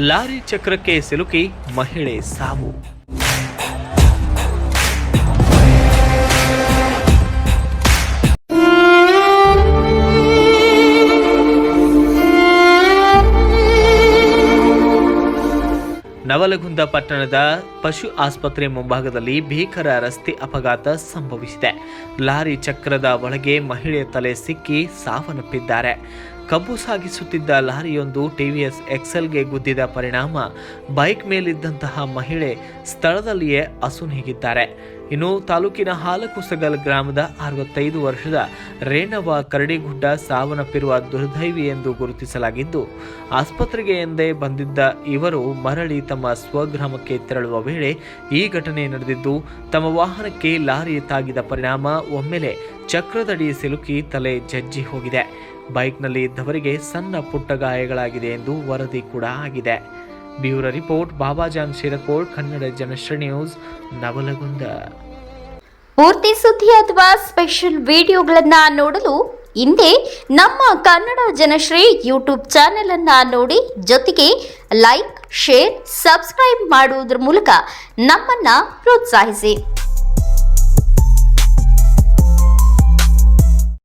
Lorry ಚಕ್ರಕ್ಕೆ ಸಿಲುಕಿ ಮಹಿಳೆ ಸಾವು. ನವಲಗುಂದ ಪಟ್ಟಣದ ಪಶು ಆಸ್ಪತ್ರೆ ಮುಂಭಾಗದಲ್ಲಿ ಭೀಕರ ರಸ್ತೆ ಅಪಘಾತ ಸಂಭವಿಸಿದೆ. ಲಾರಿ ಚಕ್ರದ ಒಳಗೆ ಮಹಿಳೆ ತಲೆ ಸಿಕ್ಕಿ ಸಾವನ್ನಪ್ಪಿದ್ದಾರೆ. ಕಬ್ಬು ಸಾಗಿಸುತ್ತಿದ್ದ ಲಾರಿಯೊಂದು ಟಿವಿಎಸ್ ಎಕ್ಸೆಲ್ಗೆ ಗುದ್ದಿದ ಪರಿಣಾಮ ಬೈಕ್ ಮೇಲಿದ್ದಂತಹ ಮಹಿಳೆ ಸ್ಥಳದಲ್ಲಿಯೇ ಅಸುನೀಗಿದ್ದಾರೆ. ಇನ್ನು ತಾಲೂಕಿನ ಹಾಲಕುಸಗಲ್ ಗ್ರಾಮದ 65 ವರ್ಷದ ರೇಣವ್ವ ಕರಡಿಗುಡ್ಡ ಸಾವನ್ನಪ್ಪಿರುವ ದುರ್ದೈವಿ ಎಂದು ಗುರುತಿಸಲಾಗಿದ್ದು, ಆಸ್ಪತ್ರೆಗೆ ಎಂದೇ ಬಂದಿದ್ದ ಇವರು ಮರಳಿ ತಮ್ಮ ಸ್ವಗ್ರಾಮಕ್ಕೆ ತೆರಳುವ ವೇಳೆ ಈ ಘಟನೆ ನಡೆದಿದ್ದು, ತಮ್ಮ ವಾಹನಕ್ಕೆ ಲಾರಿ ತಾಗಿದ ಪರಿಣಾಮ ಒಮ್ಮೆಲೆ ಚಕ್ರದಡಿ ಸಿಲುಕಿ ತಲೆ ಜಜ್ಜಿ ಹೋಗಿದೆ. ಬೈಕ್ನಲ್ಲಿ ಇದ್ದವರಿಗೆ ಸಣ್ಣ ಪುಟ್ಟ ಗಾಯಗಳಾಗಿದೆ ಎಂದು ವರದಿ ಕೂಡ ಆಗಿದೆ. Bureau report Babajan Shirakol, Kannada Janashri news, Navalgund. ಪೂರ್ತಿ ಸುದ್ದಿ ಅಥವಾ ಸ್ಪೆಷಲ್ ವಿಡಿಯೋಗಳನ್ನ ನೋಡಲು ಹಿಂದೆ ನಮ್ಮ ಕನ್ನಡ ಜನಶ್ರೀ ಯೂಟ್ಯೂಬ್ ಚಾನೆಲ್ ಅನ್ನ ನೋಡಿ, ಜೊತೆಗೆ ಲೈಕ್, ಶೇರ್, ಸಬ್ಸ್ಕ್ರೈಬ್ ಮಾಡುವುದರ ಮೂಲಕ ನಮ್ಮನ್ನ ಪ್ರೋತ್ಸಾಹಿಸಿ.